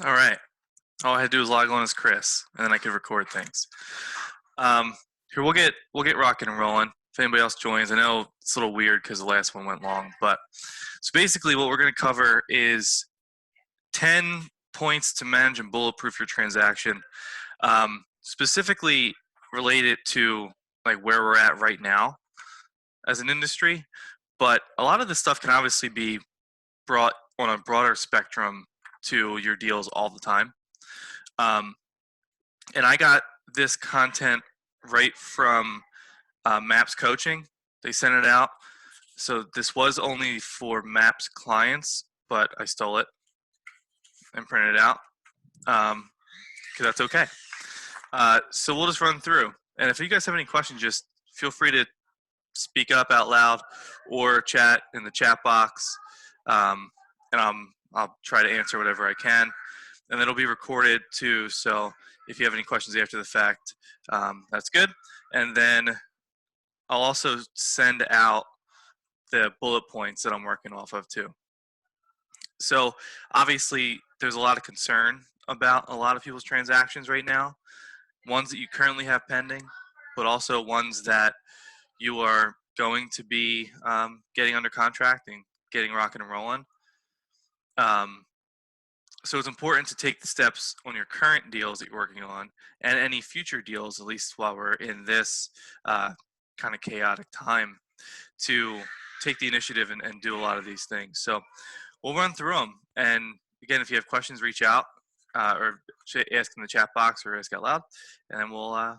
All right. All I had to do was log on as Chris, and then I could record things. Um, Here we'll get rocking and rolling. If anybody else joins, I know it's a little weird because the last one went long, but so basically what we're going to cover is 10 points to manage and bulletproof your transaction, specifically related to like where we're at right now as an industry. But a lot of this stuff can obviously be brought on a broader spectrum to your deals all the time. Um, and I got this content right from Maps Coaching. They sent it out. So this was only for Maps clients, but I stole it and printed it out because that's okay. So we'll just run through. And if you guys have any questions, just feel free to speak up out loud or chat in the chat box. And I'll try to answer whatever I can. And it'll be recorded too. So if you have any questions after the fact, that's good. And then I'll also send out the bullet points that I'm working off of too. So obviously there's a lot of concern about a lot of people's transactions right now, ones that you currently have pending, but also ones that you are going to be getting under contract and getting rocking and rolling. So it's important to take the steps on your current deals that you're working on and any future deals, at least while we're in this kind of chaotic time, to take the initiative and do a lot of these things. So we'll run through them. And again, if you have questions, reach out or ask in the chat box or ask out loud, and then we'll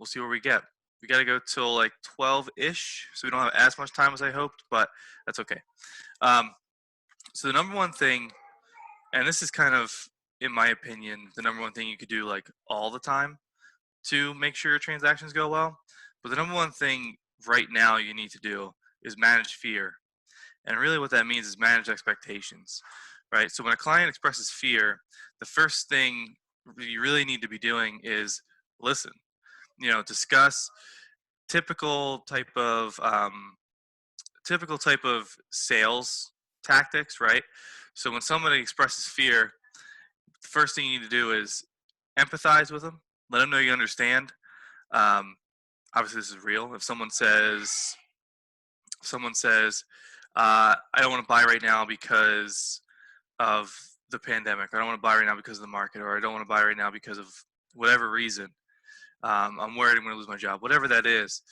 see where we get. We got to go till like 12-ish, so we don't have as much time as I hoped, but that's okay. So the number one thing, and this is kind of, in my opinion, the number one thing you could do like all the time to make sure your transactions go well. But the number one thing right now you need to do is manage fear. And really what that means is manage expectations, right? So when a client expresses fear, the first thing you really need to be doing is listen, discuss typical type of sales tactics, right? So when somebody expresses fear, the first thing you need to do is empathize with them, let them know you understand. Um, Obviously, this is real. If someone says, I don't want to buy right now because of the pandemic. I don't want to buy right now because of the market, or I don't want to buy right now because of whatever reason. I'm worried I'm going to lose my job. Whatever that is,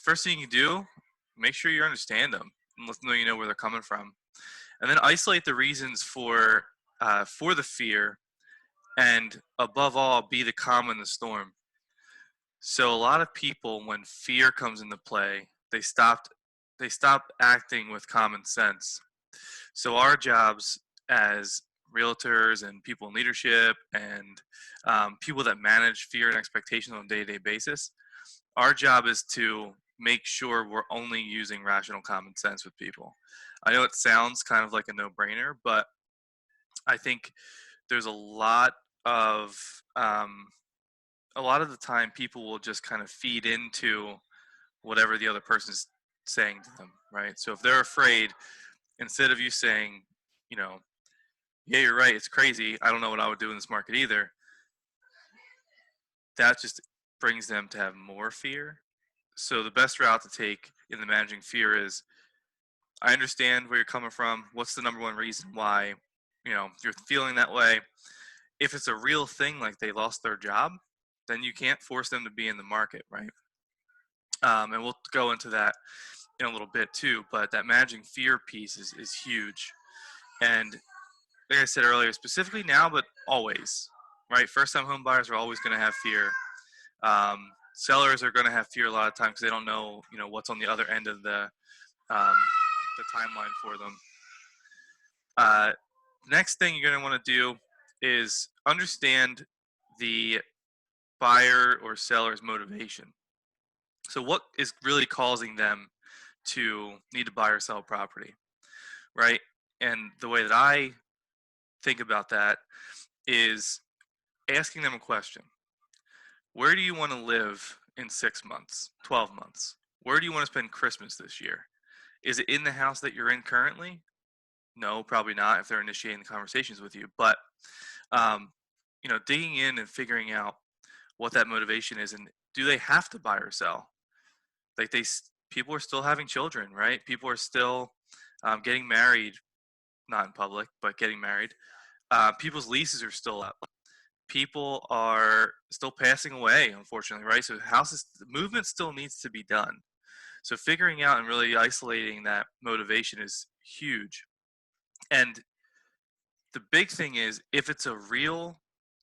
first thing you can do, make sure you understand them and let them know you know where they're coming from, and then isolate the reasons for the fear, and above all, be the calm in the storm. So a lot of people, when fear comes into play, they stop acting with common sense. So our jobs as realtors and people in leadership and people that manage fear and expectations on a day-to-day basis, our job is to make sure we're only using rational common sense with people. I know it sounds kind of like a no-brainer, but I think there's of um, a lot of the time people will just kind of feed into whatever the other person's saying to them, right? So if they're afraid, instead of you saying, you know, yeah, you're right, it's crazy, I don't know what I would do in this market either, that just brings them to have more fear. So the best route to take in the managing fear is, I understand where you're coming from. What's the number one reason why, you're feeling that way? If it's a real thing, like they lost their job, then you can't force them to be in the market, right? And we'll go into that in a little bit too, but that managing fear piece is huge. And like I said earlier, specifically now, but always, right? First time home buyers are always going to have fear. Sellers are going to have fear a lot of times because they don't know, what's on the other end of the timeline for them. Next thing you're going to want to do is understand the buyer or seller's motivation. So what is really causing them to need to buy or sell property, right? And the way that I think about that is asking them a question. Where do you want to live in 6 months, 12 months? Where do you want to spend Christmas this year? Is it in the house that you're in currently? No, probably not if they're initiating the conversations with you. But um, digging in and figuring out what that motivation is, and do they have to buy or sell? Like people are still having children, right? People are still getting married, not in public, but getting married. People's leases are still up. People are still passing away, unfortunately, right? So the movement still needs to be done. So figuring out and really isolating that motivation is huge. And the big thing is, if it's a real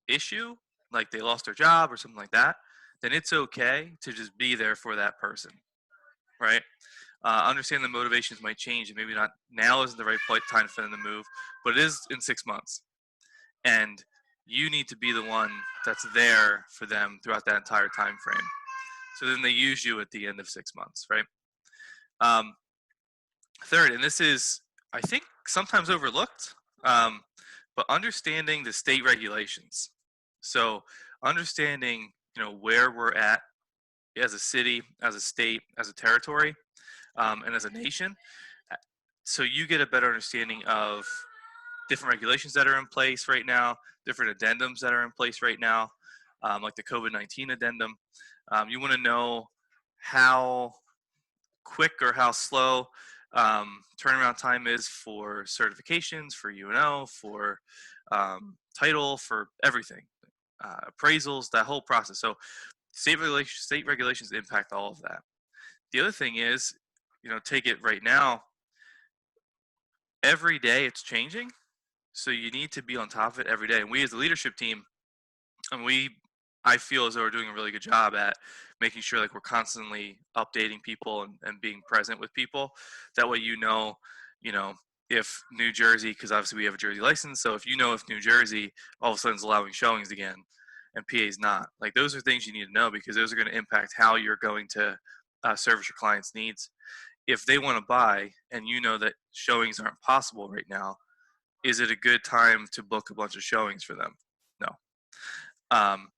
issue, like they lost their job or something like that, then it's okay to just be there for that person, right? Understand the motivations might change, and maybe not now isn't the right time for them to move, but it is in 6 months, and you need to be the one that's there for them throughout that entire time frame. So then they use you at the end of 6 months, right? Um, Third, and this is, I think, sometimes overlooked, um, but understanding the state regulations. So understanding, where we're at as a city, as a state, as a territory, and as a nation, so you get a better understanding of different regulations that are in place right now, different addendums that are in place right now, like the COVID-19 addendum. You want to know how quick or how slow turnaround time is for certifications, for UNO, for title, for everything, appraisals, that whole process. So state regulations impact all of that. The other thing is, take it right now. Every day it's changing, so you need to be on top of it every day. And we as a leadership team, and I feel as though we're doing a really good job at making sure like we're constantly updating people and being present with people. That way, you know, if New Jersey, because obviously we have a Jersey license, so if New Jersey all of a sudden is allowing showings again and PA is not, like those are things you need to know, because those are going to impact how you're going to service your clients' needs. If they want to buy and you know that showings aren't possible right now, is it a good time to book a bunch of showings for them? No. Um,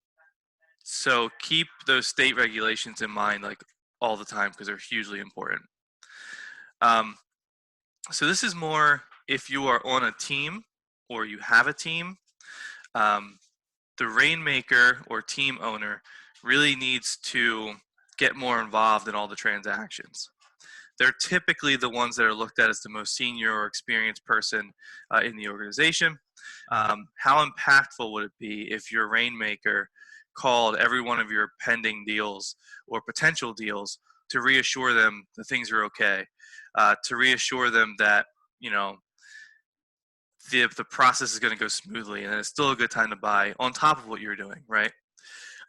so keep those state regulations in mind, like all the time, because they're hugely important. Um, so this is more if you are on a team or you have a team. Um, the rainmaker or team owner really needs to get more involved in all the transactions. They're typically the ones that are looked at as the most senior or experienced person in the organization. How impactful would it be if your rainmaker called every one of your pending deals or potential deals to reassure them that things are okay, to reassure them that you know the process is going to go smoothly and it's still a good time to buy on top of what you're doing, right?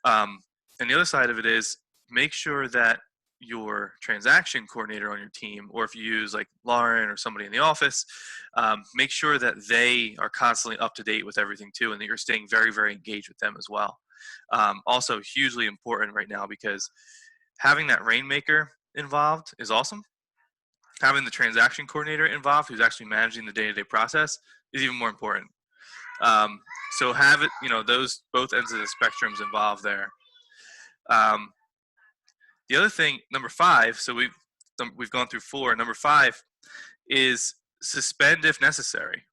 Um, and the other side of it is, make sure that your transaction coordinator on your team, or if you use like Lauren or somebody in the office, make sure that they are constantly up to date with everything too, and that you're staying very, very engaged with them as well. Also, hugely important right now, because having that rainmaker involved is awesome. Having the transaction coordinator involved, who's actually managing the day-to-day process, is even more important. Um, so have it, those both ends of the spectrums involved there. Um, the other thing, number five, so we've gone through four. Number five is suspend if necessary,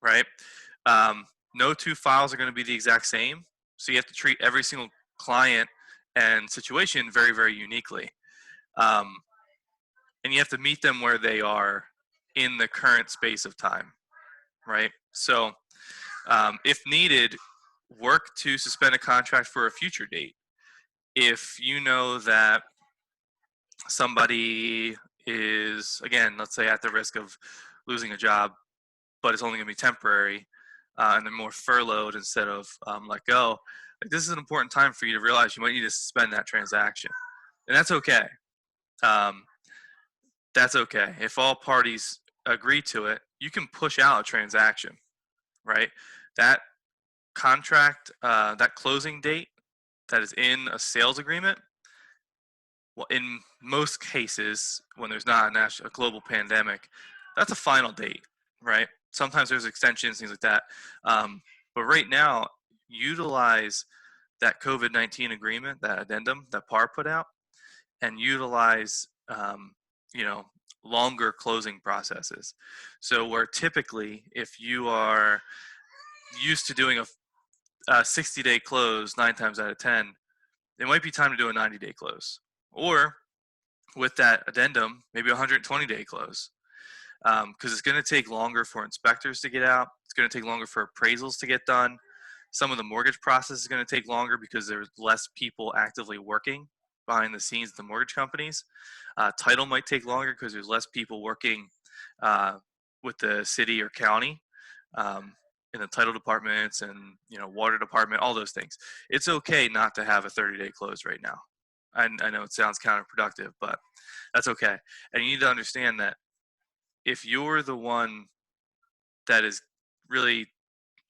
right? No two files are going to be the exact same, so you have to treat every single client and situation very, very uniquely, and you have to meet them where they are in the current space of time, right? So, if needed, work to suspend a contract for a future date. If you know that somebody is, again, let's say at the risk of losing a job, but it's only going to be temporary, and they're more furloughed instead of let go, like this is an important time for you to realize you might need to suspend that transaction. And that's okay. Um, that's okay. If all parties agree to it, you can push out a transaction, right? That contract, that closing date that is in a sales agreement, well, in most cases, when there's not a global pandemic, that's a final date, right? Sometimes there's extensions, things like that. But right now, utilize that COVID-19 agreement, that addendum that PAR put out, and utilize, you know, longer closing processes. So where typically, if you are used to doing a 60-day close 9 times out of 10, it might be time to do a 90-day close. Or with that addendum, maybe a 120-day close. Because it's going to take longer for inspectors to get out. It's going to take longer for appraisals to get done. Some of the mortgage process is going to take longer because there's less people actively working behind the scenes at the mortgage companies. Title might take longer because there's less people working uh, with the city or county in the title departments and water department, all those things. It's okay not to have a 30-day close right now. I know it sounds counterproductive, but that's okay. And you need to understand that if you're the one that is really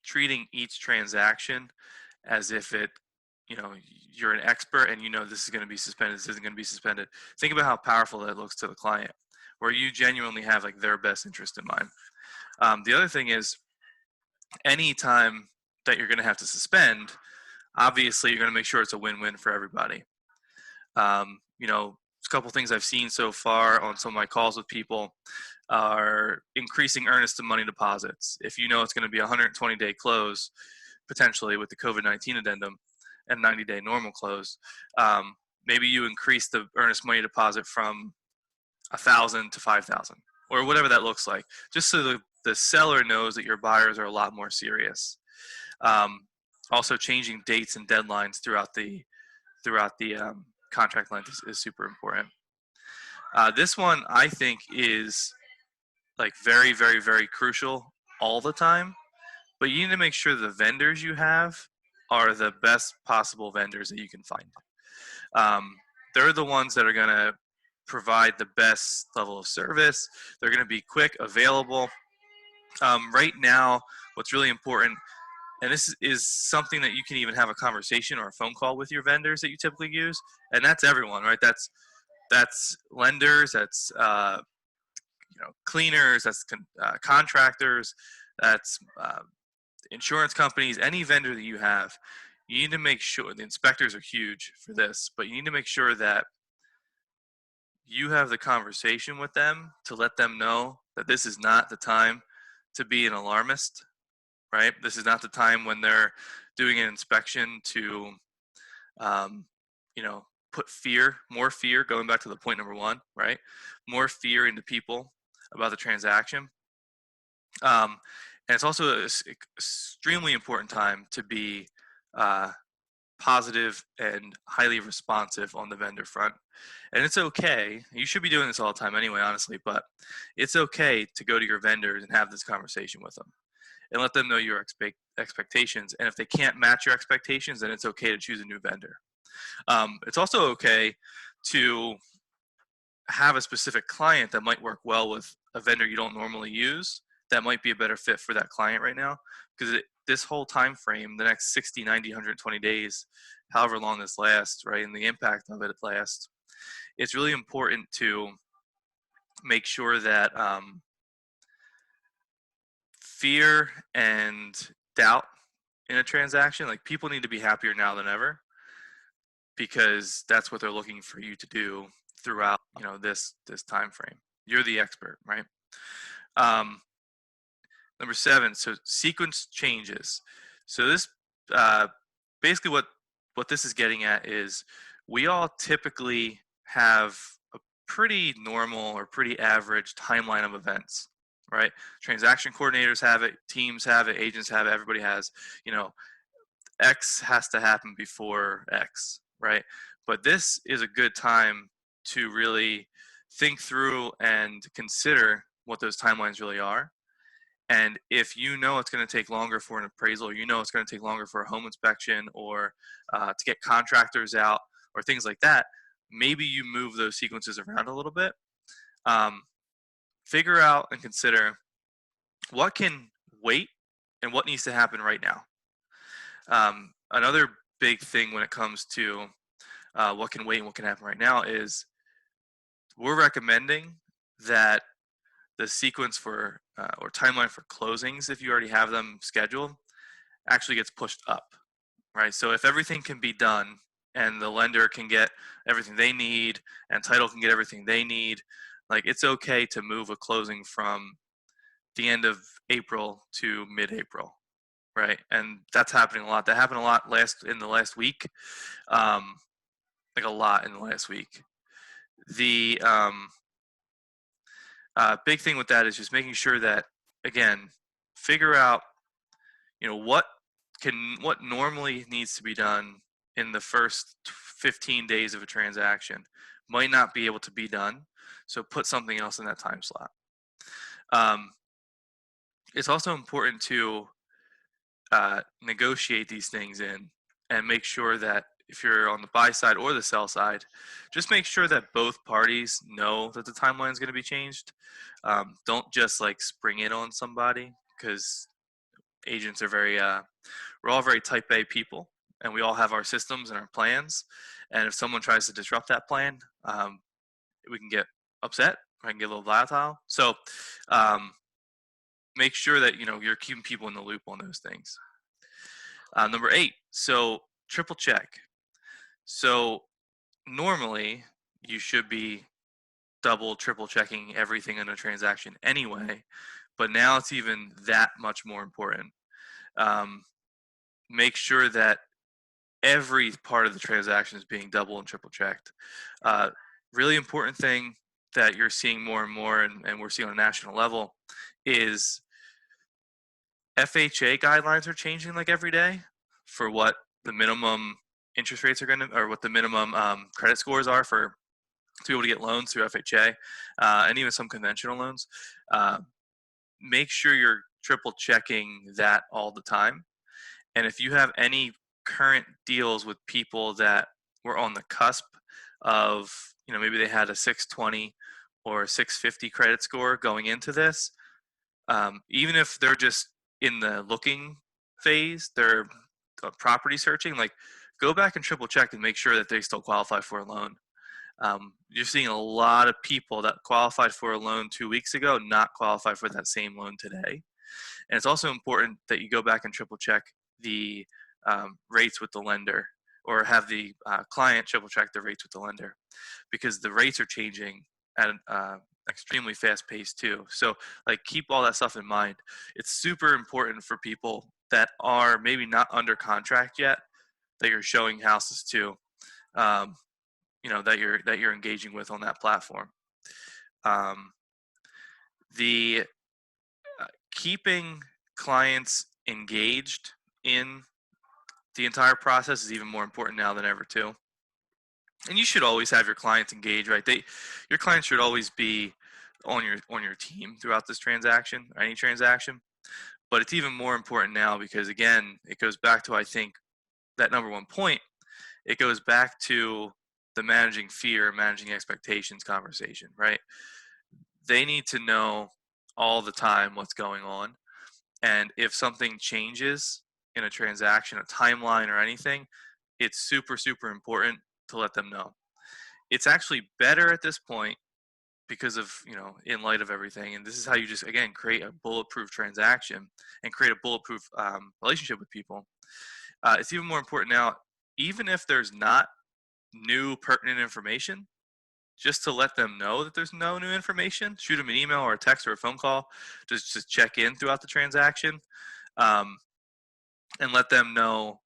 treating each transaction as if you're an expert and this is going to be suspended, this isn't going to be suspended, think about how powerful that looks to the client, where you genuinely have like their best interest in mind. The other thing is, any time that you're going to have to suspend, obviously you're going to make sure it's a win-win for everybody. A couple things I've seen so far on some of my calls with people are increasing earnest and money deposits. If you know it's going to be a 120-day close, potentially with the COVID-19 addendum, and 90-day normal close, maybe you increase the earnest money deposit from 1,000 to 5,000, or whatever that looks like, just so the seller knows that your buyers are a lot more serious. Also, changing dates and deadlines throughout the contract length is super important. This one I think is like very, very, very crucial all the time, but you need to make sure the vendors you have are the best possible vendors that you can find. They're the ones that are going to provide the best level of service. They're going to be quick, available. Right now, what's really important, and this is something that you can even have a conversation or a phone call with your vendors that you typically use, and that's everyone, right? That's lenders, that's cleaners, that's contractors, that's insurance companies, any vendor that you have. You need to make sure, the inspectors are huge for this, but you need to make sure that you have the conversation with them to let them know that this is not the time to be an alarmist, right? This is not the time when they're doing an inspection to, put more fear, going back to the point number one, right? More fear into people about the transaction. And it's also an extremely important time to be positive and highly responsive on the vendor front. And it's okay, you should be doing this all the time anyway, honestly, but it's okay to go to your vendors and have this conversation with them and let them know your expectations. And if they can't match your expectations, then it's okay to choose a new vendor. It's also okay to have a specific client that might work well with a vendor you don't normally use that might be a better fit for that client right now, because this whole time frame, the next 60, 90, 120 days, however long this lasts, right, and the impact of it lasts, it's really important to make sure that fear and doubt in a transaction, like, people need to be happier now than ever, because that's what they're looking for you to do throughout this time frame. You're the expert, right? Number 7, so sequence changes. So this basically what this is getting at is, we all typically have a pretty normal or pretty average timeline of events, right? Transaction coordinators have it, teams have it, agents have it, everybody has, X has to happen before X, right? But this is a good time to really think through and consider what those timelines really are. And if you know it's going to take longer for an appraisal, or it's going to take longer for a home inspection, or to get contractors out, or things like that, maybe you move those sequences around a little bit. Figure out and consider what can wait and what needs to happen right now. Another big thing when it comes to what can wait and what can happen right now is, we're recommending that the sequence for or timeline for closings, if you already have them scheduled, actually gets pushed up, right? So if everything can be done and the lender can get everything they need and title can get everything they need, Like, it's okay to move a closing from the end of April to mid-April, right? And that's happening a lot. That happened a lot in the last week, um, like a lot in the last week. The big thing with that is just making sure that, again, figure out, what normally needs to be done in the first 15 days of a transaction might not be able to be done. So put something else in that time slot. Um, it's also important to negotiate these things in and make sure that if you're on the buy side or the sell side, just make sure that both parties know that the timeline is going to be changed. Don't just like spring it on somebody, because agents are we're all very type A people, and we all have our systems and our plans. And if someone tries to disrupt that plan, we can get upset. I can get a little volatile. So make sure that you're keeping people in the loop on those things. Number 8, so triple check. So normally you should be double, triple checking everything in a transaction anyway, but now it's even that much more important. Um, make sure that every part of the transaction is being double and triple checked. Really important thing that you're seeing more and more, and we're seeing on a national level, is FHA guidelines are changing like every day for what the minimum interest rates are going to, or what the minimum credit scores are for to be able to get loans through FHA, and even some conventional loans. Uh, make sure you're triple checking that all the time. And if you have any current deals with people that were on the cusp of, maybe they had a 620 or 650 credit score going into this, even if they're just in the looking phase, they're property searching, like, go back and triple check and make sure that they still qualify for a loan. You're seeing a lot of people that qualified for a loan 2 weeks ago not qualify for that same loan today. And it's also important that you go back and triple check the rates with the lender, or have the client triple check the rates with the lender, because the rates are changing at an extremely fast pace too. So like, keep all that stuff in mind. It's super important for people that are maybe not under contract yet, that you're showing houses to, that you're engaging with on that platform. The keeping clients engaged in the entire process is even more important now than ever too. And you should always have your clients engaged, right? Your clients should always be on your team throughout this transaction, or any transaction. But it's even more important now because, again, it goes back to, I think, that number one point. It goes back to the managing fear, managing expectations conversation, right? They need to know all the time what's going on. And if something changes in a transaction, a timeline, or anything, it's super, super important to let them know. It's actually better at this point because of, in light of everything. And this is how you just, again, create a bulletproof transaction and create a bulletproof relationship with people. It's even more important now, even if there's not new pertinent information, just to let them know that there's no new information. Shoot them an email or a text or a phone call, just to check in throughout the transaction, and let them know,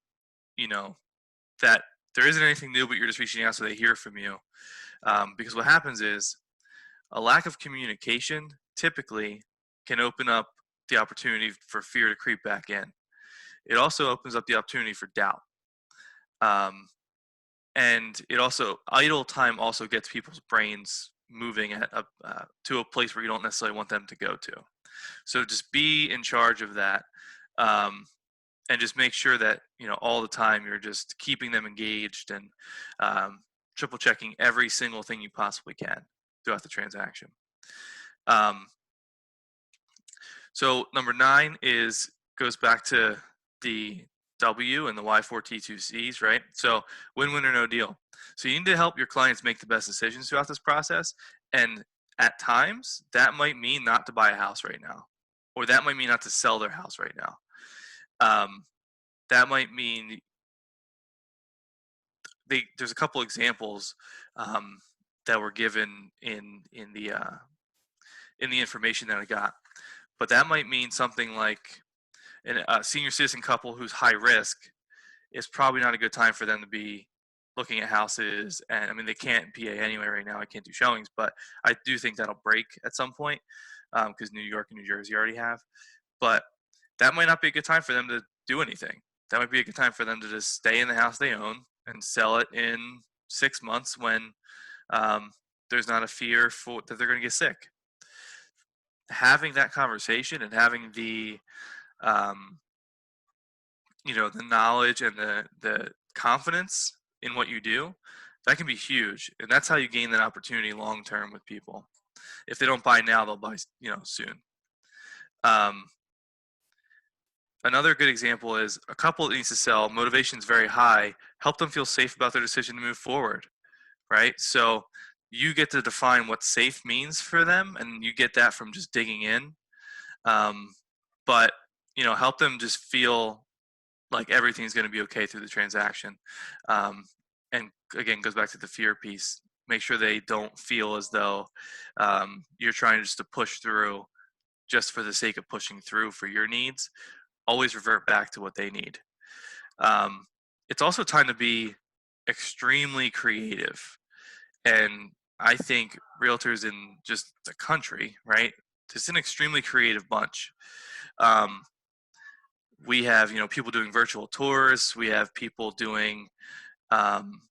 that there isn't anything new, but you're just reaching out so they hear from you. Because what happens is a lack of communication typically can open up the opportunity for fear to creep back in. It also opens up the opportunity for doubt. And it also, idle time also gets people's brains moving to a place where you don't necessarily want them to go to. So just be in charge of that, and just make sure that all the time you're just keeping them engaged, and triple checking every single thing you possibly can throughout the transaction. So number 9 goes back to the W and the Y4T2Cs, right? So win-win or no deal. So you need to help your clients make the best decisions throughout this process. And at times, that might mean not to buy a house right now, or that might mean not to sell their house right now. That might mean there's a couple examples. that were given in the information that I got. But that might mean something like a senior citizen couple who's high risk is probably not a good time for them to be looking at houses. And I mean, they can't PA anyway right now. I can't do showings, but I do think that'll break at some point because New York and New Jersey already have. But that might not be a good time for them to do anything. That might be a good time for them to just stay in the house they own and sell it in 6 months when um, there's not a fear for that they're going to get sick. Having that conversation and having um, the knowledge and the confidence in what you do, that can be huge, and that's how you gain that opportunity long term with people. If they don't buy now, they'll buy soon. Um, Another good example is a couple that needs to sell. Motivation's very high. Help them feel safe about their decision to move forward, right? So you get to define what safe means for them, and you get that from just digging in. But help them just feel like everything's going to be okay through the transaction. And again, goes back to the fear piece. Make sure they don't feel as though you're trying just to push through just for the sake of pushing through for your needs. Always revert back to what they need. It's also time to be extremely creative. And I think realtors in just the country, right? It's an extremely creative bunch. We have, people doing virtual tours. We have people doing, um,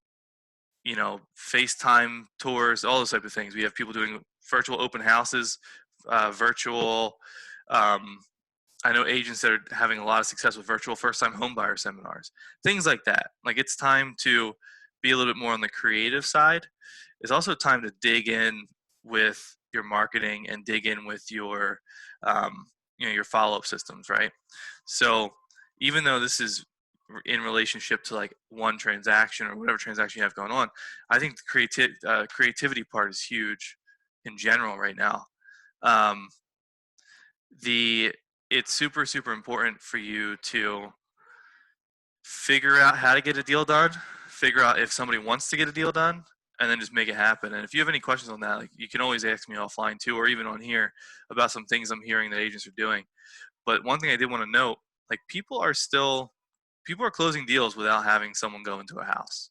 FaceTime tours, all those type of things. We have people doing virtual open houses, virtual. I know agents that are having a lot of success with virtual first-time homebuyer seminars, things like that. Like it's time to be a little bit more on the creative side. It's also time to dig in with your marketing and dig in with your, your follow-up systems, right? So even though this is in relationship to like one transaction or whatever transaction you have going on, I think the creativity part is huge in general right now. Um, it's super, super important for you to figure out how to get a deal done, figure out if somebody wants to get a deal done, and then just make it happen. And if you have any questions on that, like you can always ask me offline too, or even on here about some things I'm hearing that agents are doing. But one thing I did want to note, like people are closing deals without having someone go into a house,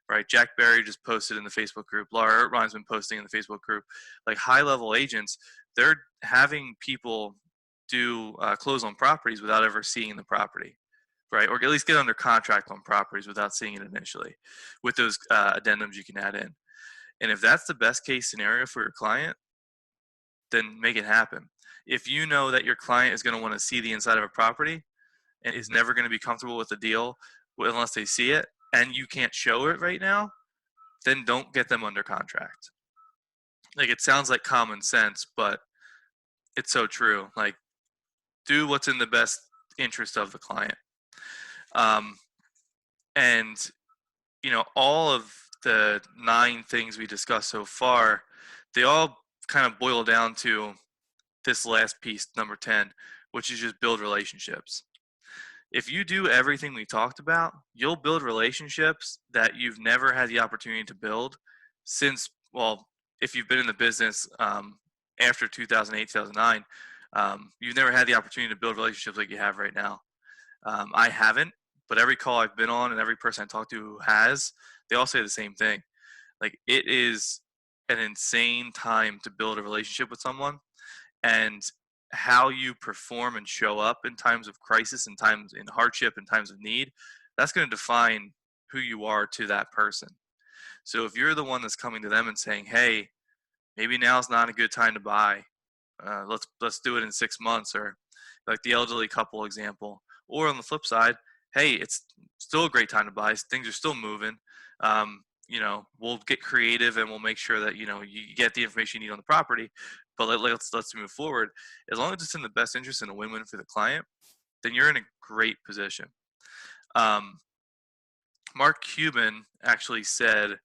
right? Jack Barry just posted in the Facebook group. Laura Ertwein's been posting in the Facebook group. Like high level agents, they're having people do close on properties without ever seeing the property, right? Or at least get under contract on properties without seeing it initially, with those addendums you can add in. And if that's the best case scenario for your client, then make it happen. If you know that your client is going to want to see the inside of a property and is never going to be comfortable with the deal unless they see it, and you can't show it right now, then don't get them under contract. Like it sounds like common sense, but it's so true. Like do what's in the best interest of the client. Um, and all of the 9 things we discussed so far, they all kind of boil down to this last piece, number 10, which is just build relationships. If you do everything we talked about, you'll build relationships that you've never had the opportunity to build since, well, if you've been in the business after 2008, 2009, you've never had the opportunity to build relationships like you have right now. I haven't, but every call I've been on and every person I talk to who has, they all say the same thing. Like it is an insane time to build a relationship with someone, and how you perform and show up in times of crisis and times in hardship and times of need, that's going to define who you are to that person. So if you're the one that's coming to them and saying, hey, maybe now's not a good time to buy, let's do it in 6 months, or like the elderly couple example, or on the flip side, hey, it's still a great time to buy, things are still moving, we'll get creative and we'll make sure that you get the information you need on the property, but let's move forward. As long as it's in the best interest and a win-win for the client, then you're in a great position. Mark Cuban actually said,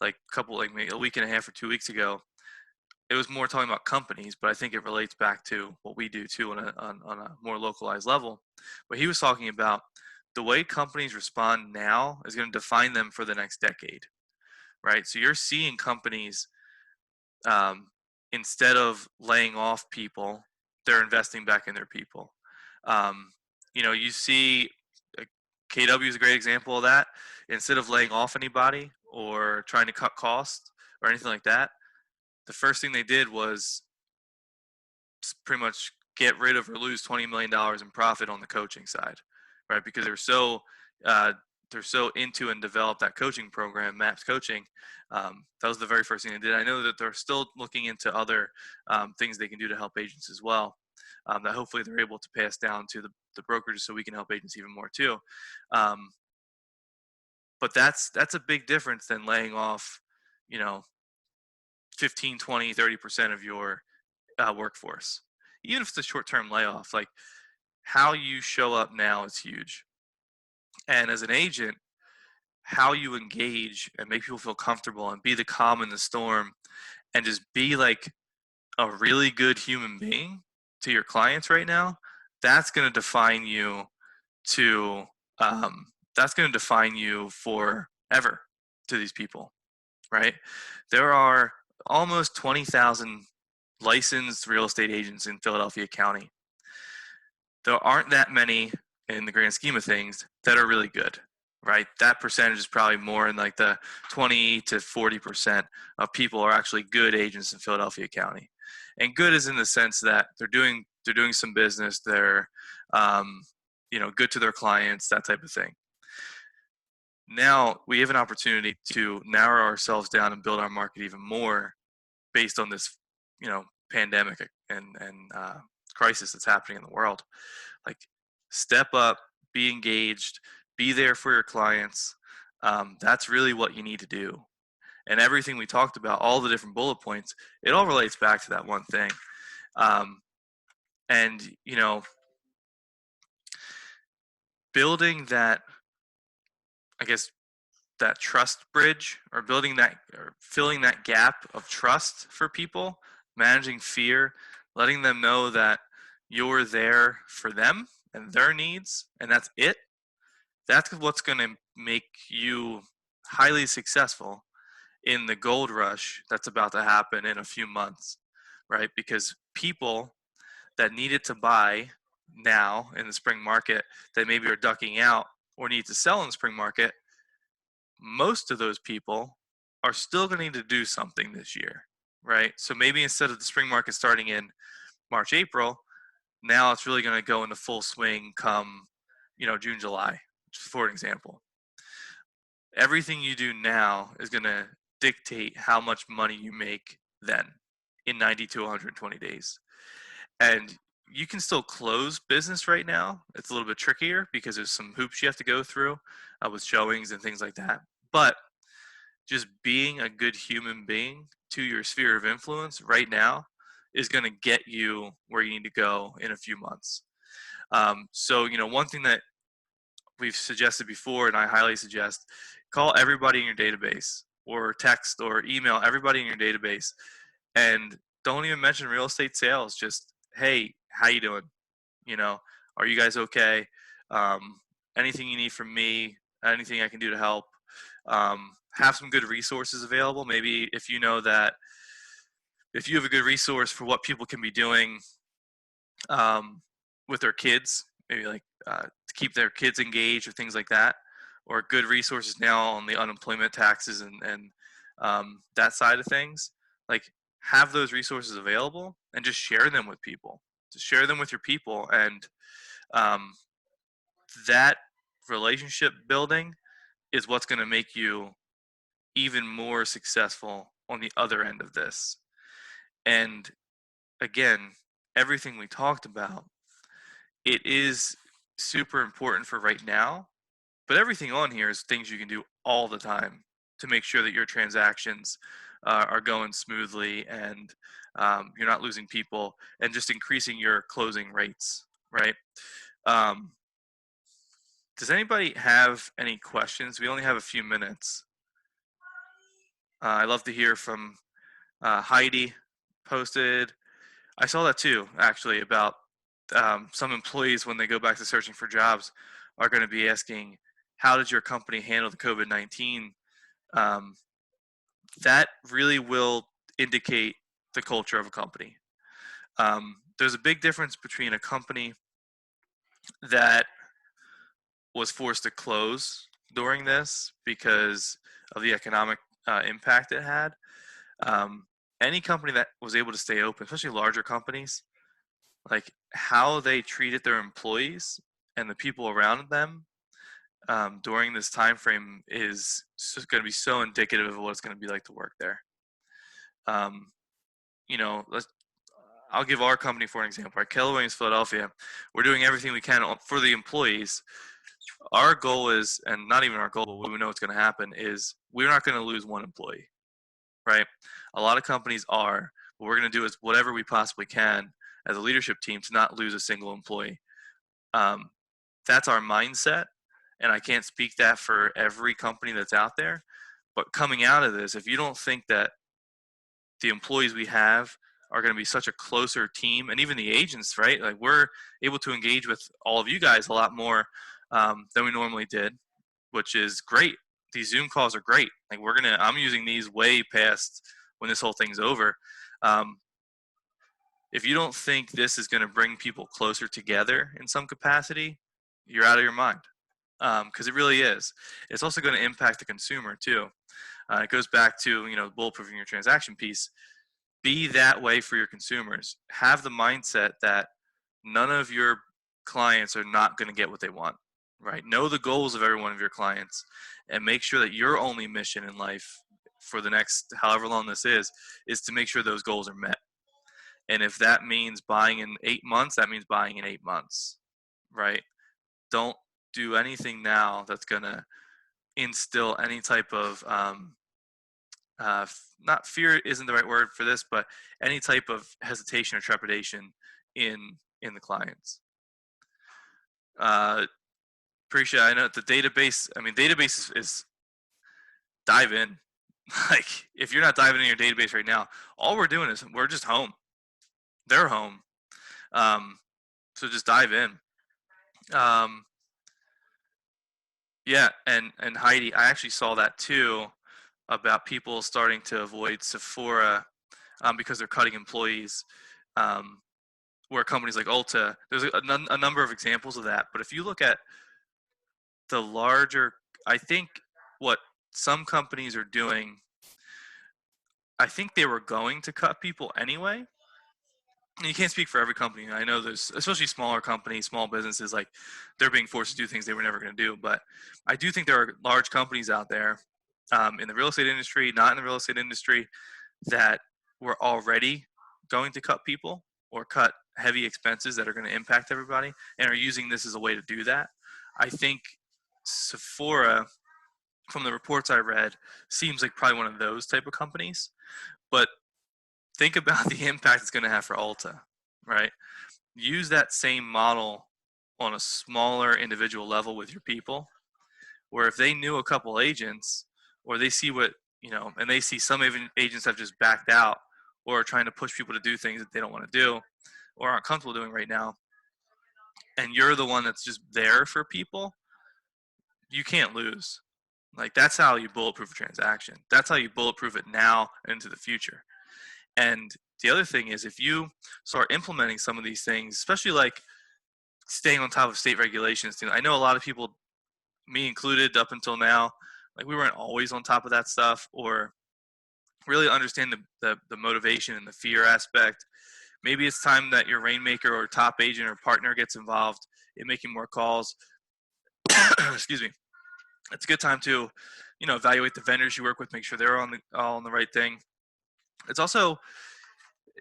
maybe a week and a half or 2 weeks ago, it was more talking about companies, but I think it relates back to what we do too on a more localized level. But he was talking about the way companies respond now is going to define them for the next decade. right? So you're seeing companies, um, instead of laying off people, they're investing back in their people. Um, you see, uh, KW is a great example of that. Instead of laying off anybody or trying to cut costs or anything like that, the first thing they did was pretty much get rid of or lose $20 million in profit on the coaching side, right? Because uh, they're so into and developed that coaching program, MAPS coaching. That was the very first thing they did. I know that they're still looking into other things they can do to help agents as well. That hopefully they're able to pass down to the brokerages so we can help agents even more too. Um, but that's a big difference than laying off, you know, 15, 20, 30% of your workforce. Even if it's a short-term layoff, like how you show up now is huge. And as an agent, how you engage and make people feel comfortable and be the calm in the storm and just be like a really good human being to your clients right now, that's going to define you to that's going to define you forever to these people, right? There are almost 20,000 licensed real estate agents in Philadelphia County. There aren't that many in the grand scheme of things that are really good, right? That percentage is probably more in like the 20 to 40% of people are actually good agents in Philadelphia County. And good is in the sense that they're doing some business, they're good to their clients, that type of thing. Now we have an opportunity to narrow ourselves down and build our market even more based on this, pandemic and crisis that's happening in the world. Like, step up, be engaged, be there for your clients. That's really what you need to do. And everything we talked about, all the different bullet points, it all relates back to that one thing. Um, and building that, I guess, that trust bridge, or building that, or filling that gap of trust for people, managing fear, letting them know that you're there for them and their needs, and that's it. That's what's going to make you highly successful in the gold rush that's about to happen in a few months, right? Because people that needed to buy now in the spring market that maybe are ducking out or need to sell in the spring market, most of those people are still going to need to do something this year, right? So maybe instead of the spring market starting in March, April, now it's really going to go into full swing come, June, July, for an example. Everything you do now is going to dictate how much money you make then in 90 to 120 days. And you can still close business right now. It's a little bit trickier because there's some hoops you have to go through with showings and things like that. But just being a good human being to your sphere of influence right now is going to get you where you need to go in a few months. So, one thing that we've suggested before, and I highly suggest, call everybody in your database or text or email everybody in your database, and don't even mention real estate sales. Just, hey, how you doing? Are you guys okay? Anything you need from me, anything I can do to help. Have some good resources available. Maybe if you know that, if you have a good resource for what people can be doing with their kids, maybe like to keep their kids engaged or things like that, or good resources now on the unemployment taxes and that side of things, like, have those resources available and just share them with people. Just share them with your people, and that relationship building is what's going to make you even more successful on the other end of this. And again, everything we talked about, it is super important for right now, but everything on here is things you can do all the time to make sure that your transactions are going smoothly, and you're not losing people, and just increasing your closing rates, right? Um, does anybody have any questions? We only have a few minutes. I'd love to hear from Heidi. Posted, I saw that too, actually, about some employees, when they go back to searching for jobs, are going to be asking, how did your company handle the COVID-19 that really will indicate the culture of a company. There's a big difference between a company that was forced to close during this because of the economic impact it had. Um, any company that was able to stay open, especially larger companies, like how they treated their employees and the people around them during this time frame is going to be so indicative of what it's going to be like to work there. Um, you know, I'll give our company for an example. At Keller Williams Philadelphia, we're doing everything we can for the employees. Our goal is, and not even our goal, but we know what's going to happen, is we're not going to lose one employee, right? A lot of companies are. What we're going to do is whatever we possibly can as a leadership team to not lose a single employee. Um, that's our mindset, and I can't speak that for every company that's out there. But coming out of this, if you don't think that the employees we have are going to be such a closer team, and even the agents, right? Like we're able to engage with all of you guys a lot more than we normally did, which is great. These Zoom calls are great. Like I'm using these way past when this whole thing's over. Um, if you don't think this is going to bring people closer together in some capacity, you're out of your mind. Because it really is. It's also going to impact the consumer too. It goes back to bulletproofing your transaction piece. Be that way for your consumers. Have the mindset that none of your clients are not going to get what they want. Right? Know the goals of every one of your clients, and make sure that your only mission in life for the next however long this is to make sure those goals are met. And if that means buying in 8 months, that means buying in 8 months. Right? Don't do anything now that's going to instill any type of not fear isn't the right word for this, but any type of hesitation or trepidation in the clients. Appreciate. I know the database. I mean, database is dive in. Like if you're not diving in your database right now, all we're doing is we're just home. They're home. So just dive in. Yeah, and Heidi, I actually saw that too about people starting to avoid Sephora because they're cutting employees. Where companies like Ulta, there's a number of examples of that. But if you look at the larger, I think what some companies are doing, I think they were going to cut people anyway. You can't speak for every company. I know there's, especially smaller companies, small businesses, like they're being forced to do things they were never going to do. But I do think there are large companies out there in the real estate industry, not in the real estate industry, that were already going to cut people or cut heavy expenses that are going to impact everybody and are using this as a way to do that. I think Sephora, from the reports I read, seems like probably one of those type of companies. But think about the impact it's going to have for Ulta, right? Use that same model on a smaller individual level with your people, where if they knew a couple agents or they see what, and they see some agents have just backed out or are trying to push people to do things that they don't want to do or aren't comfortable doing right now, and you're the one that's just there for people, you can't lose. Like that's how you bulletproof a transaction. That's how you bulletproof it now and into the future. And the other thing is, if you start implementing some of these things, especially like staying on top of state regulations, I know a lot of people, me included, up until now, like we weren't always on top of that stuff or really understand the motivation and the fear aspect. Maybe it's time that your rainmaker or top agent or partner gets involved in making more calls. Excuse me. It's a good time to, evaluate the vendors you work with, make sure they're all on the right thing. It's also,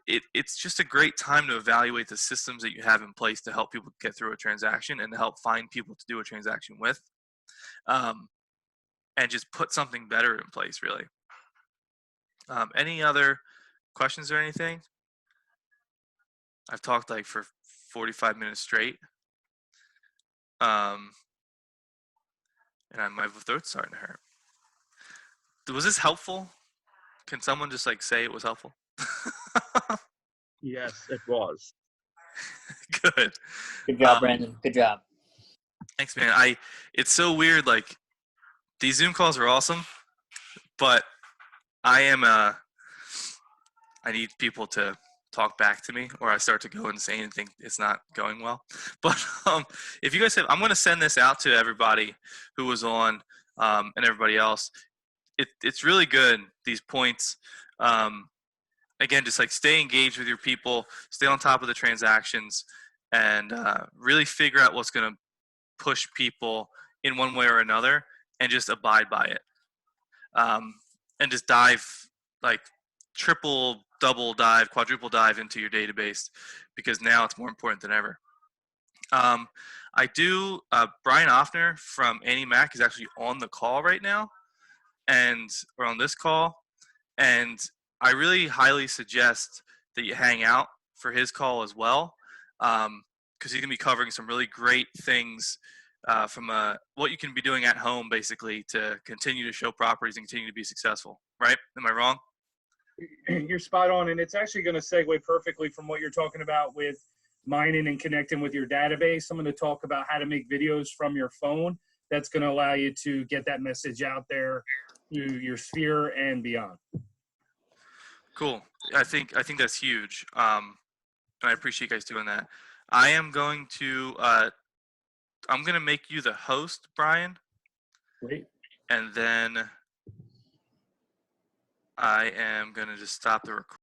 it's just a great time to evaluate the systems that you have in place to help people get through a transaction and to help find people to do a transaction with, and just put something better in place, really. Any other questions or anything? I've talked like for 45 minutes straight. And my throat's starting to hurt. Was this helpful? Can someone just like say it was helpful? Yes, it was. Good. Good job, Branden. Good job. Thanks, man. It's so weird. Like these Zoom calls are awesome, but I am I need people to talk back to me, or I start to go insane and think it's not going well. But if you guys have, I'm going to send this out to everybody who was on and everybody else. It's really good, these points. Um, Again, just like stay engaged with your people, stay on top of the transactions, and really figure out what's going to push people in one way or another, and just abide by it. um, and just dive, like, triple, double dive, quadruple dive into your database, because now it's more important than ever. Um, I do. Brian Offner from Annie Mac is actually on the call right now, and or on this call, and I really highly suggest that you hang out for his call as well, because he's gonna be covering some really great things from what you can be doing at home, basically, to continue to show properties and continue to be successful. Right? Am I wrong? You're spot on, and it's actually going to segue perfectly from what you're talking about with mining and connecting with your database. I'm going to talk about how to make videos from your phone. That's going to allow you to get that message out there to your sphere and beyond. Cool. I think that's huge. And I appreciate you guys doing that. I am going to I'm gonna make you the host, Brian, Great. and then I am gonna just stop the recording.